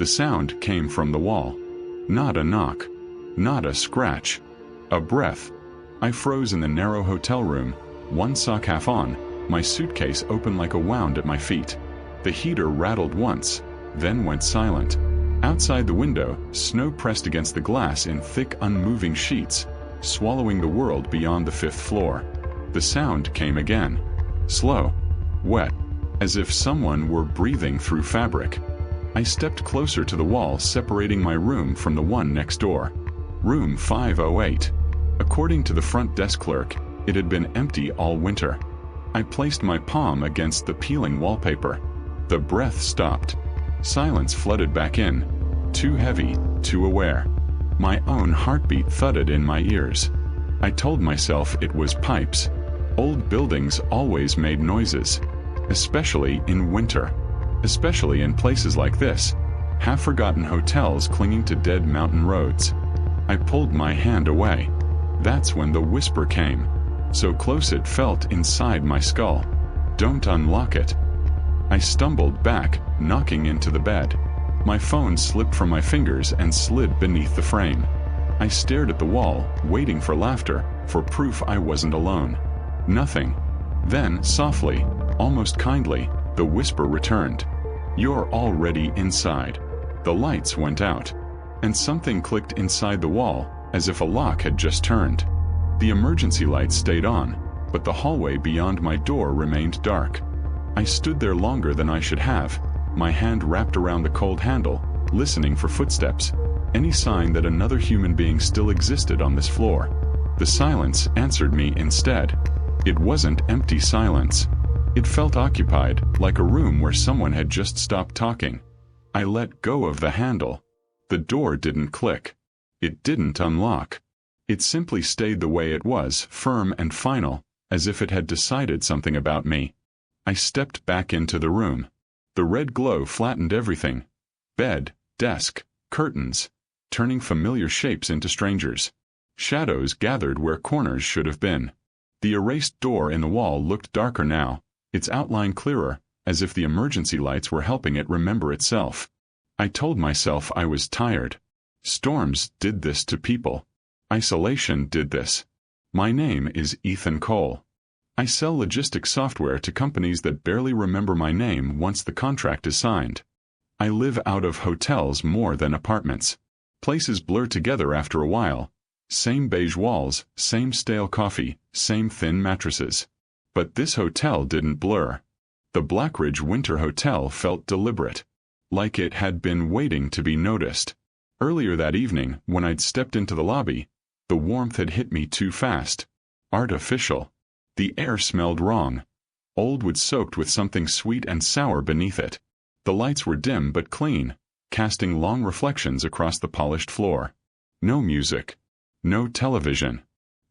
The sound came from the wall. Not a knock. Not a scratch. A breath. I froze in the narrow hotel room, one sock half on, my suitcase open like a wound at my feet. The heater rattled once, then went silent. Outside the window, snow pressed against the glass in thick, unmoving sheets, swallowing the world beyond the 5th floor. The sound came again. Slow. Wet. As if someone were breathing through fabric. I stepped closer to the wall separating my room from the one next door. Room 508. According to the front desk clerk, it had been empty all winter. I placed my palm against the peeling wallpaper. The breath stopped. Silence flooded back in. Too heavy, too aware. My own heartbeat thudded in my ears. I told myself it was pipes. Old buildings always made noises. Especially in winter. Especially in places like this. Half-forgotten hotels clinging to dead mountain roads. I pulled my hand away. That's when the whisper came. So close it felt inside my skull. Don't unlock it. I stumbled back, knocking into the bed. My phone slipped from my fingers and slid beneath the frame. I stared at the wall, waiting for laughter, for proof I wasn't alone. Nothing. Then, softly, almost kindly, the whisper returned. You're already inside. The lights went out. And something clicked inside the wall, as if a lock had just turned. The emergency lights stayed on, but the hallway beyond my door remained dark. I stood there longer than I should have, my hand wrapped around the cold handle, listening for footsteps, any sign that another human being still existed on this floor. The silence answered me instead. It wasn't empty silence. It felt occupied, like a room where someone had just stopped talking. I let go of the handle. The door didn't click. It didn't unlock. It simply stayed the way it was, firm and final, as if it had decided something about me. I stepped back into the room. The red glow flattened everything. Bed, desk, curtains, turning familiar shapes into strangers. Shadows gathered where corners should have been. The erased door in the wall looked darker now, its outline clearer, as if the emergency lights were helping it remember itself. I told myself I was tired. Storms did this to people. Isolation did this. My name is Ethan Cole. I sell logistics software to companies that barely remember my name once the contract is signed. I live out of hotels more than apartments. Places blur together after a while. Same beige walls, same stale coffee, same thin mattresses. But this hotel didn't blur. The Blackridge Winter Hotel felt deliberate. Like it had been waiting to be noticed. Earlier that evening, when I'd stepped into the lobby, the warmth had hit me too fast. Artificial. The air smelled wrong. Old wood soaked with something sweet and sour beneath it. The lights were dim but clean, casting long reflections across the polished floor. No music. No television.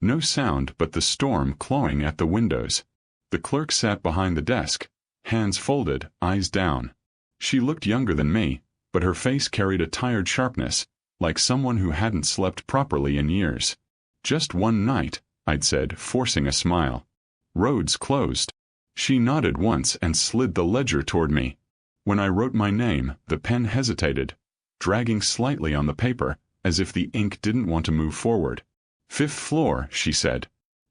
No sound but the storm clawing at the windows. The clerk sat behind the desk, hands folded, eyes down. She looked younger than me, but her face carried a tired sharpness, like someone who hadn't slept properly in years. Just one night, I'd said, forcing a smile. Roads closed. She nodded once and slid the ledger toward me. When I wrote my name, the pen hesitated, dragging slightly on the paper, as if the ink didn't want to move forward. 5th floor, she said.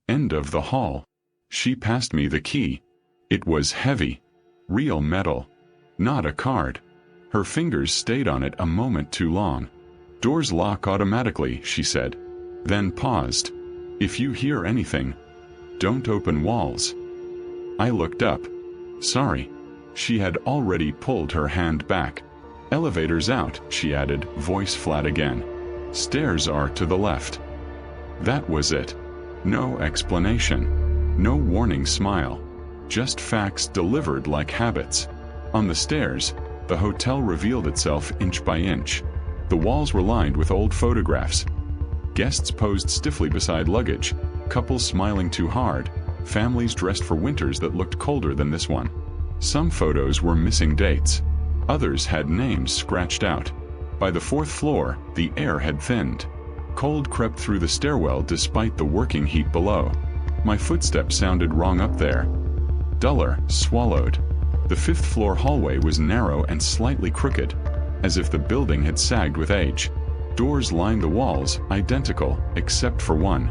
End of the hall. She passed me the key. It was heavy. Real metal. Not a card. Her fingers stayed on it a moment too long. Doors lock automatically, she said. Then paused. If you hear anything, don't open walls. I looked up. Sorry. She had already pulled her hand back. Elevators out, she added, voice flat again. Stairs are to the left. That was it. No explanation. No warning smile. Just facts delivered like habits. On the stairs, the hotel revealed itself inch by inch. The walls were lined with old photographs. Guests posed stiffly beside luggage, couples smiling too hard, families dressed for winters that looked colder than this one. Some photos were missing dates. Others had names scratched out. By the 4th floor, the air had thinned. Cold crept through the stairwell despite the working heat below. My footsteps sounded wrong up there. Duller, swallowed. The 5th floor hallway was narrow and slightly crooked. as if the building had sagged with age. Doors lined the walls, identical, except for one.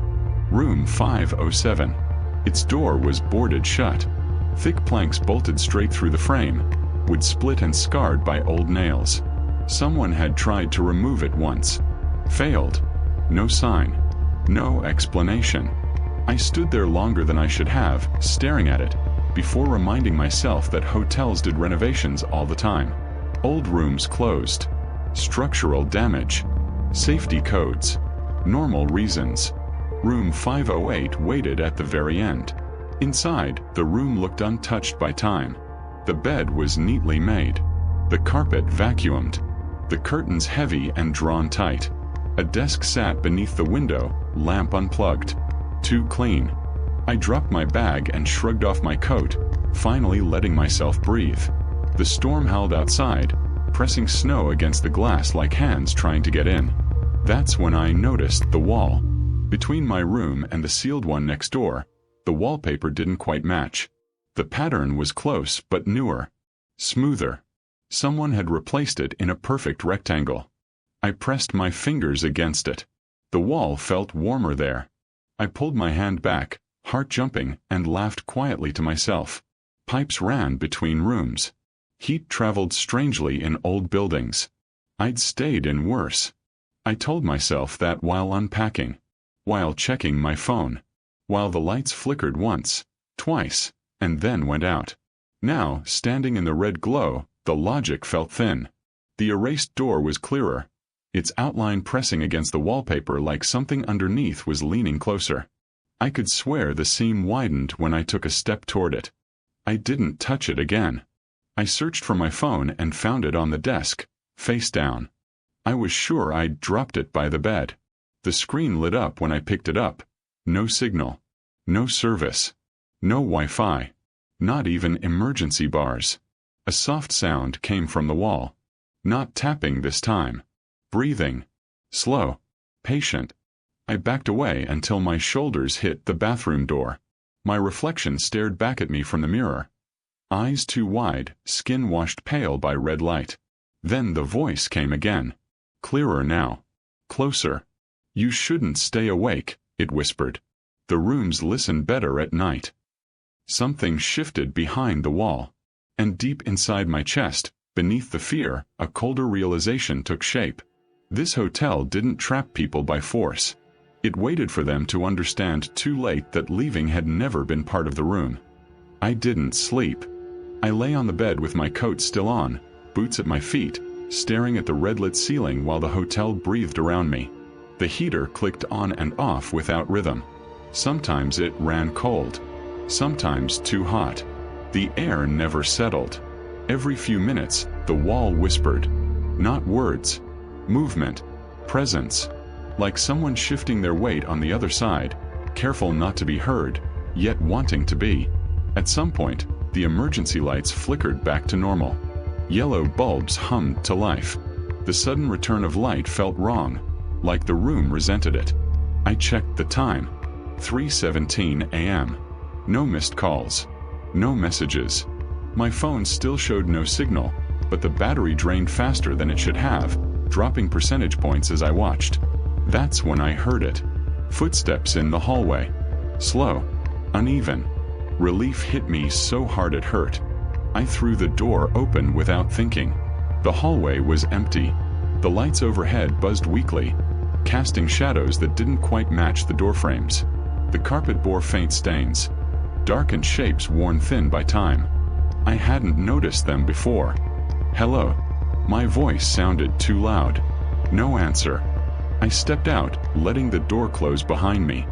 Room 507. Its door was boarded shut. Thick planks bolted straight through the frame, wood split and scarred by old nails. Someone had tried to remove it once. Failed. No sign. No explanation. I stood there longer than I should have, staring at it, before reminding myself that hotels did renovations all the time. Old rooms closed. Structural damage. Safety codes. Normal reasons. Room 508 waited at the very end. Inside, the room looked untouched by time. The bed was neatly made. The carpet vacuumed. The curtains heavy and drawn tight. A desk sat beneath the window, lamp unplugged. Too clean. I dropped my bag and shrugged off my coat, finally letting myself breathe. The storm howled outside, pressing snow against the glass like hands trying to get in. That's when I noticed the wall. Between my room and the sealed one next door, the wallpaper didn't quite match. The pattern was close but newer. Smoother. Someone had replaced it in a perfect rectangle. I pressed my fingers against it. The wall felt warmer there. I pulled my hand back, heart jumping, and laughed quietly to myself. Pipes ran between rooms. Heat traveled strangely in old buildings. I'd stayed in worse. I told myself that while unpacking, while checking my phone, while the lights flickered once, twice, and then went out. Now, standing in the red glow, the logic felt thin. The erased door was clearer, its outline pressing against the wallpaper like something underneath was leaning closer. I could swear the seam widened when I took a step toward it. I didn't touch it again. I searched for my phone and found it on the desk, face down. I was sure I'd dropped it by the bed. The screen lit up when I picked it up. No signal. No service. No Wi-Fi. Not even emergency bars. A soft sound came from the wall. Not tapping this time. Breathing. Slow. Patient. I backed away until my shoulders hit the bathroom door. My reflection stared back at me from the mirror. Eyes too wide, skin washed pale by red light. Then the voice came again. Clearer now. Closer. You shouldn't stay awake, it whispered. The rooms listen better at night. Something shifted behind the wall. And deep inside my chest, beneath the fear, a colder realization took shape. This hotel didn't trap people by force. It waited for them to understand too late that leaving had never been part of the room. I didn't sleep. I lay on the bed with my coat still on, boots at my feet, staring at the red-lit ceiling while the hotel breathed around me. The heater clicked on and off without rhythm. Sometimes it ran cold. Sometimes too hot. The air never settled. Every few minutes, the wall whispered. Not words. Movement. Presence. Like someone shifting their weight on the other side, careful not to be heard, yet wanting to be. At some point, the emergency lights flickered back to normal. Yellow bulbs hummed to life. The sudden return of light felt wrong, like the room resented it. I checked the time. 3:17 a.m. No missed calls. No messages. My phone still showed no signal, but the battery drained faster than it should have, dropping percentage points as I watched. That's when I heard it. Footsteps in the hallway. Slow. Uneven. Relief hit me so hard it hurt. I threw the door open without thinking. The hallway was empty. The lights overhead buzzed weakly, casting shadows that didn't quite match the doorframes. The carpet bore faint stains, darkened shapes worn thin by time. I hadn't noticed them before. Hello. My voice sounded too loud. No answer. I stepped out, letting the door close behind me.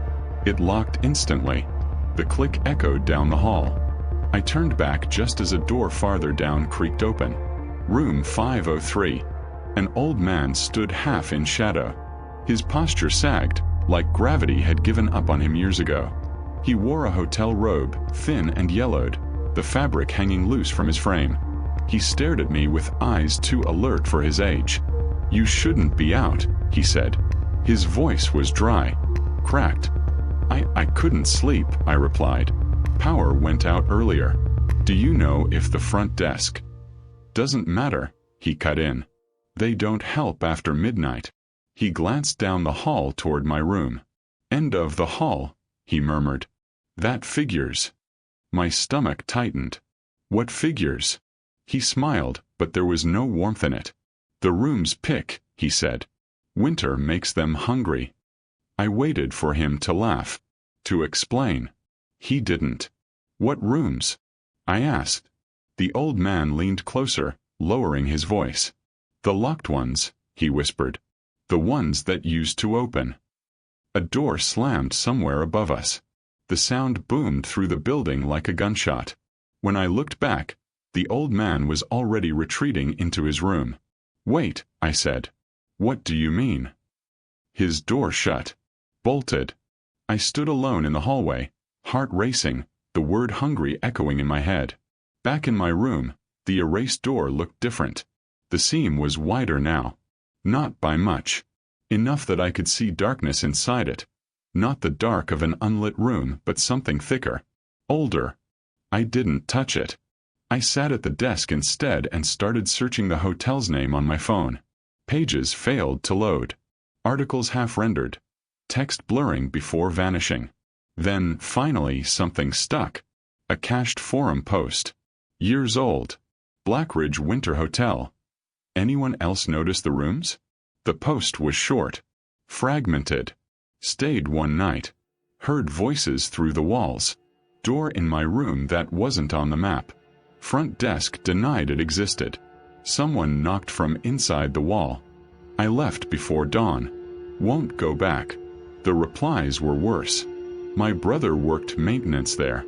It locked instantly. The click echoed down the hall. I turned back just as a door farther down creaked open. Room 503. An old man stood half in shadow. His posture sagged, like gravity had given up on him years ago. He wore a hotel robe, thin and yellowed, the fabric hanging loose from his frame. He stared at me with eyes too alert for his age. "You shouldn't be out," he said. His voice was dry, cracked. I couldn't sleep," I replied. "Power went out earlier. Do you know if the front desk—" "Doesn't matter," he cut in. They don't help after midnight. He glanced down the hall toward my room. End of the hall, he murmured. That figures. My stomach tightened. What figures? He smiled, but there was no warmth in it. The rooms pick, he said. Winter makes them hungry. I waited for him to laugh, to explain. He didn't. What rooms? I asked. The old man leaned closer, lowering his voice. The locked ones, he whispered. The ones that used to open. A door slammed somewhere above us. The sound boomed through the building like a gunshot. When I looked back, the old man was already retreating into his room. Wait, I said. What do you mean? His door shut. Bolted. I stood alone in the hallway, heart racing, the word hungry echoing in my head. Back in my room, the erased door looked different. The seam was wider now. Not by much. Enough that I could see darkness inside it. Not the dark of an unlit room, but something thicker. Older. I didn't touch it. I sat at the desk instead and started searching the hotel's name on my phone. Pages failed to load. Articles half-rendered. Text blurring before vanishing. Then, finally, something stuck. A cached forum post. Years old. Blackridge Winter Hotel. Anyone else notice the rooms? The post was short. Fragmented. Stayed one night. Heard voices through the walls. Door in my room that wasn't on the map. Front desk denied it existed. Someone knocked from inside the wall. I left before dawn. Won't go back. The replies were worse. My brother worked maintenance there.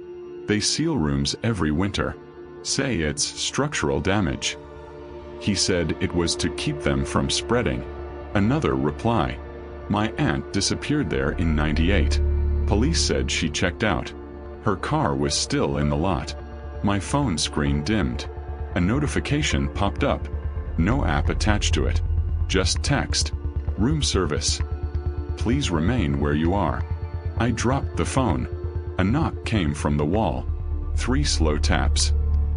They seal rooms every winter. Say it's structural damage. He said it was to keep them from spreading. Another reply. My aunt disappeared there in '98. Police said she checked out. Her car was still in the lot. My phone screen dimmed. A notification popped up. No app attached to it. Just text. Room service. Please remain where you are. I dropped the phone. A knock came from the wall. 3 slow taps.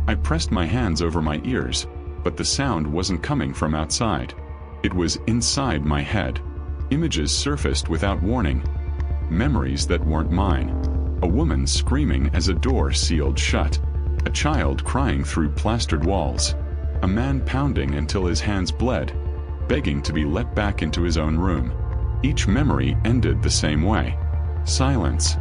I pressed my hands over my ears, but the sound wasn't coming from outside. It was inside my head. Images surfaced without warning. Memories that weren't mine. A woman screaming as a door sealed shut. A child crying through plastered walls. A man pounding until his hands bled, begging to be let back into his own room. Each memory ended the same way. Silence.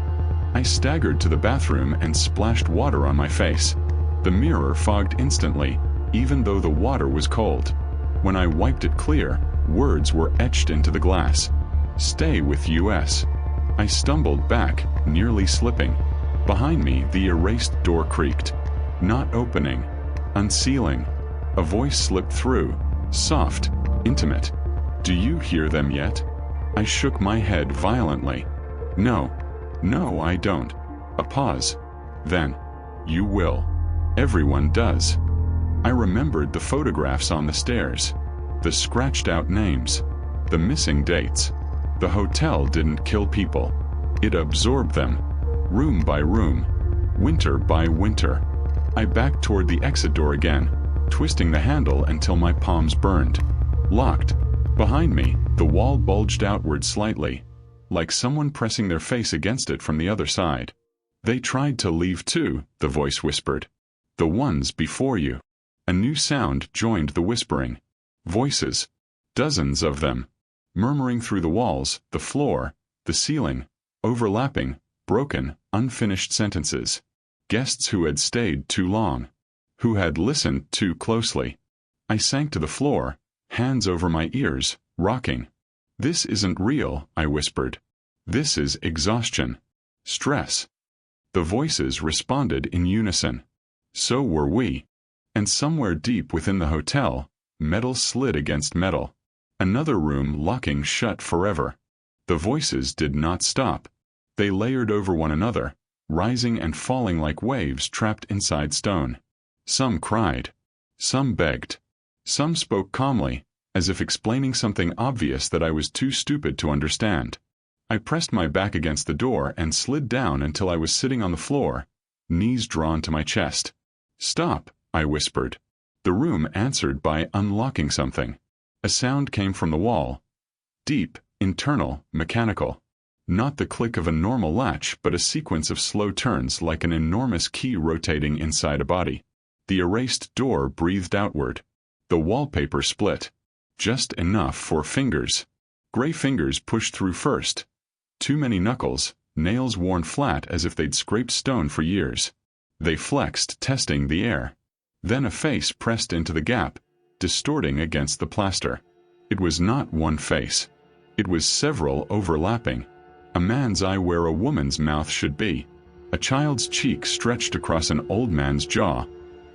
I staggered to the bathroom and splashed water on my face. The mirror fogged instantly, even though the water was cold. When I wiped it clear, words were etched into the glass. Stay with US. I stumbled back, nearly slipping. Behind me, the erased door creaked. Not opening. Unsealing. A voice slipped through. Soft. Intimate. Do you hear them yet? I shook my head violently. No. No, I don't. A pause. Then. You will. Everyone does. I remembered the photographs on the stairs. The scratched out names. The missing dates. The hotel didn't kill people. It absorbed them. Room by room. Winter by winter. I backed toward the exit door again, twisting the handle until my palms burned. Locked. Behind me, the wall bulged outward slightly, like someone pressing their face against it from the other side. They tried to leave too, the voice whispered. The ones before you. A new sound joined the whispering. Voices. Dozens of them. Murmuring through the walls, the floor, the ceiling. Overlapping, broken, unfinished sentences. Guests who had stayed too long. Who had listened too closely. I sank to the floor, hands over my ears, rocking. This isn't real, I whispered. This is exhaustion. Stress. The voices responded in unison. So were we. And somewhere deep within the hotel, metal slid against metal. Another room locking shut forever. The voices did not stop. They layered over one another, rising and falling like waves trapped inside stone. Some cried. Some begged. Some spoke calmly, as if explaining something obvious that I was too stupid to understand. I pressed my back against the door and slid down until I was sitting on the floor, knees drawn to my chest. Stop, I whispered. The room answered by unlocking something. A sound came from the wall. Deep, internal, mechanical. Not the click of a normal latch, but a sequence of slow turns like an enormous key rotating inside a body. The erased door breathed outward. The wallpaper split. Just enough for fingers. Gray fingers pushed through first. Too many knuckles, nails worn flat as if they'd scraped stone for years. They flexed, testing the air. Then a face pressed into the gap, distorting against the plaster. It was not one face. It was several overlapping. A man's eye where a woman's mouth should be. A child's cheek stretched across an old man's jaw.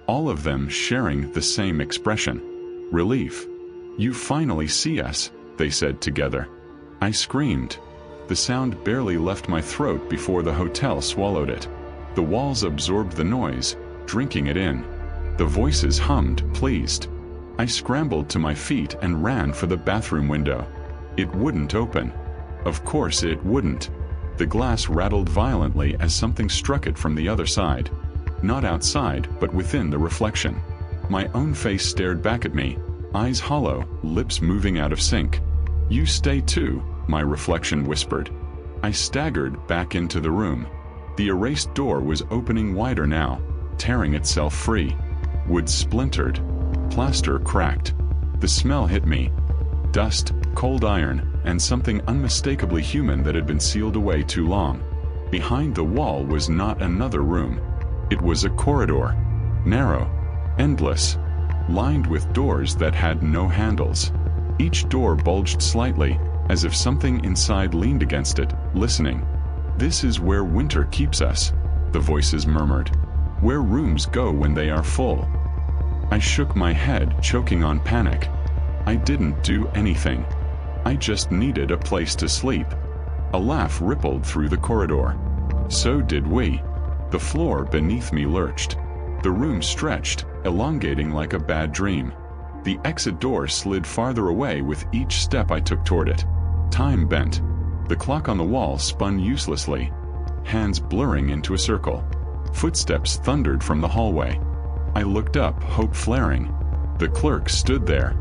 All of them sharing the same expression. Relief. "You finally see us," they said together. I screamed. The sound barely left my throat before the hotel swallowed it. The walls absorbed the noise, drinking it in. The voices hummed, pleased. I scrambled to my feet and ran for the bathroom window. It wouldn't open. Of course it wouldn't. The glass rattled violently as something struck it from the other side. Not outside, but within the reflection. My own face stared back at me, eyes hollow, lips moving out of sync. "You stay too," my reflection whispered. I staggered back into the room. The erased door was opening wider now, tearing itself free. Wood splintered. Plaster cracked. The smell hit me. Dust, cold iron, and something unmistakably human that had been sealed away too long. Behind the wall was not another room. It was a corridor. Narrow. Endless. Lined with doors that had no handles. Each door bulged slightly, as if something inside leaned against it, listening. "This is where winter keeps us," the voices murmured. "Where rooms go when they are full." I shook my head, choking on panic. I didn't do anything. I just needed a place to sleep. A laugh rippled through the corridor. So did we. The floor beneath me lurched. The room stretched, elongating like a bad dream. The exit door slid farther away with each step I took toward it. Time bent. The clock on the wall spun uselessly, hands blurring into a circle. Footsteps thundered from the hallway. I looked up, hope flaring. The clerk stood there,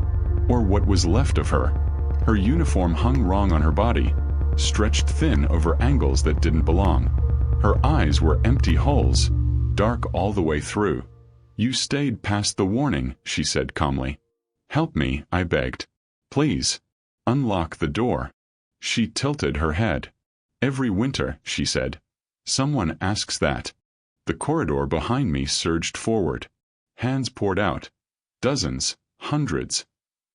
or what was left of her. Her uniform hung wrong on her body, stretched thin over angles that didn't belong. Her eyes were empty holes, dark all the way through. "You stayed past the warning," she said calmly. "Help me," I begged. "Please. Unlock the door." She tilted her head. "Every winter," she said. "Someone asks that." The corridor behind me surged forward. Hands poured out. Dozens, hundreds.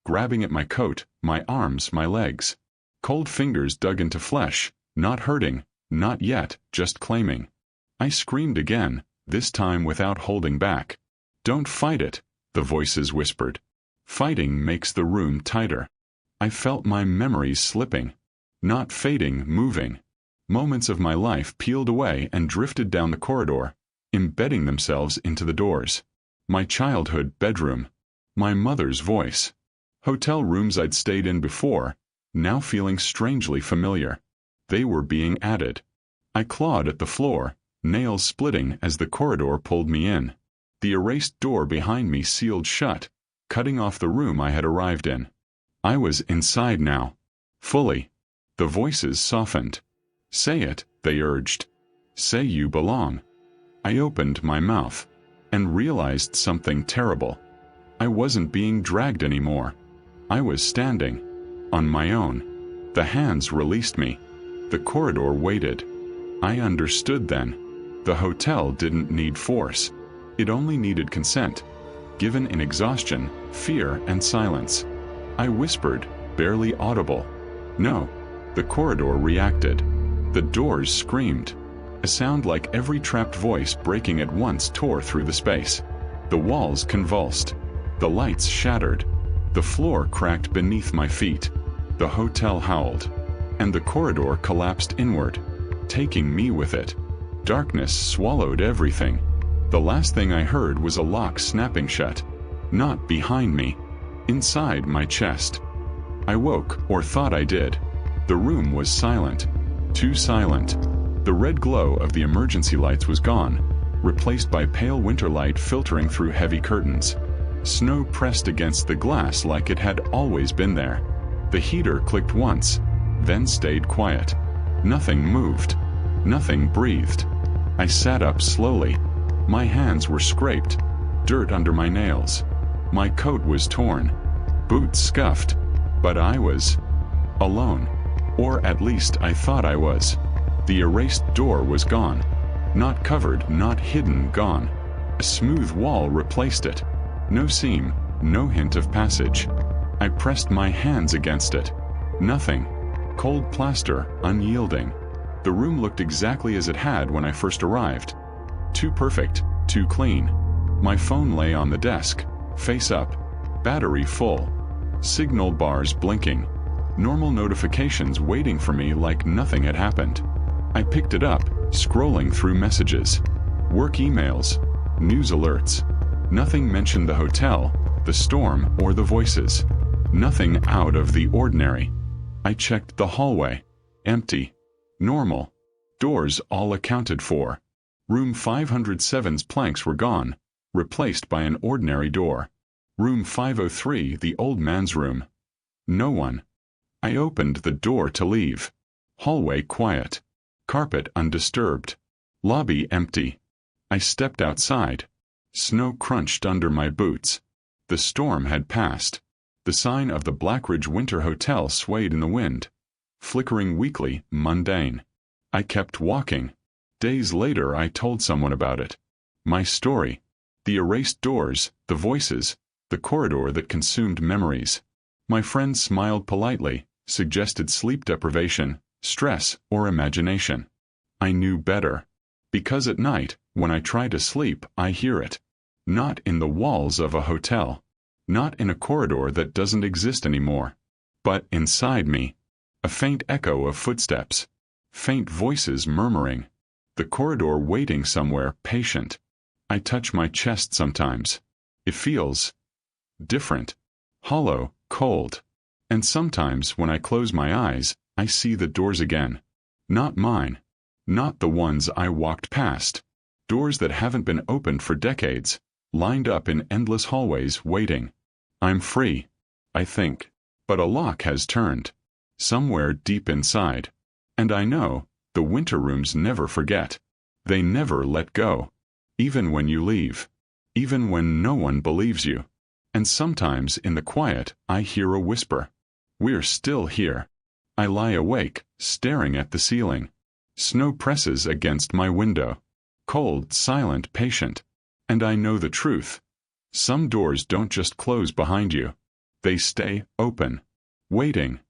Grabbing at my coat, my arms, my legs. Cold fingers dug into flesh, not hurting, not yet, just claiming. I screamed again, this time without holding back. "Don't fight it," the voices whispered. "Fighting makes the room tighter." I felt my memories slipping. Not fading, moving. Moments of my life peeled away and drifted down the corridor, embedding themselves into the doors. My childhood bedroom. My mother's voice. Hotel rooms I'd stayed in before, now feeling strangely familiar. They were being added. I clawed at the floor, nails splitting as the corridor pulled me in. The erased door behind me sealed shut, cutting off the room I had arrived in. I was inside now. Fully. The voices softened. "Say it," they urged. "Say you belong." I opened my mouth and realized something terrible. I wasn't being dragged anymore. I was standing. On my own. The hands released me. The corridor waited. I understood then. The hotel didn't need force. It only needed consent, given in exhaustion, fear, and silence. I whispered, barely audible. "No." The corridor reacted. The doors screamed. A sound like every trapped voice breaking at once tore through the space. The walls convulsed. The lights shattered. The floor cracked beneath my feet. The hotel howled. And the corridor collapsed inward, taking me with it. Darkness swallowed everything. The last thing I heard was a lock snapping shut. Not behind me. Inside my chest. I woke, or thought I did. The room was silent. Too silent. The red glow of the emergency lights was gone, replaced by pale winter light filtering through heavy curtains. Snow pressed against the glass like it had always been there. The heater clicked once, then stayed quiet. Nothing moved. Nothing breathed. I sat up slowly. My hands were scraped, dirt under my nails. My coat was torn, boots scuffed, but I was alone. Or at least I thought I was. The erased door was gone. Not covered, not hidden, gone. A smooth wall replaced it. No seam, no hint of passage. I pressed my hands against it. Nothing. Cold plaster, unyielding. The room looked exactly as it had when I first arrived. Too perfect, too clean. My phone lay on the desk, face up, battery full. Signal bars blinking. Normal notifications waiting for me like nothing had happened. I picked it up, scrolling through messages. Work emails, news alerts. Nothing mentioned the hotel, the storm, or the voices. Nothing out of the ordinary. I checked the hallway. Empty. Normal. Doors all accounted for. Room 507's planks were gone, replaced by an ordinary door. Room 503, the old man's room. No one. I opened the door to leave. Hallway quiet. Carpet undisturbed. Lobby empty. I stepped outside. Snow crunched under my boots. The storm had passed. The sign of the Blackridge Winter Hotel swayed in the wind. Flickering weakly, mundane. I kept walking. Days later I told someone about it. My story. The erased doors, the voices, the corridor that consumed memories. My friend smiled politely, suggested sleep deprivation, stress, or imagination. I knew better. Because at night, when I try to sleep, I hear it. Not in the walls of a hotel. Not in a corridor that doesn't exist anymore. But inside me. A faint echo of footsteps. Faint voices murmuring. The corridor waiting somewhere, patient. I touch my chest sometimes. It feels different. Hollow, cold. And sometimes when I close my eyes, I see the doors again. Not mine. Not the ones I walked past. Doors that haven't been opened for decades, lined up in endless hallways waiting. I'm free, I think. But a lock has turned. Somewhere deep inside. And I know, the winter rooms never forget. They never let go. Even when you leave. Even when no one believes you. And sometimes in the quiet, I hear a whisper. We're still here. I lie awake, staring at the ceiling. Snow presses against my window. Cold, silent, patient. And I know the truth. Some doors don't just close behind you. They stay open. Waiting.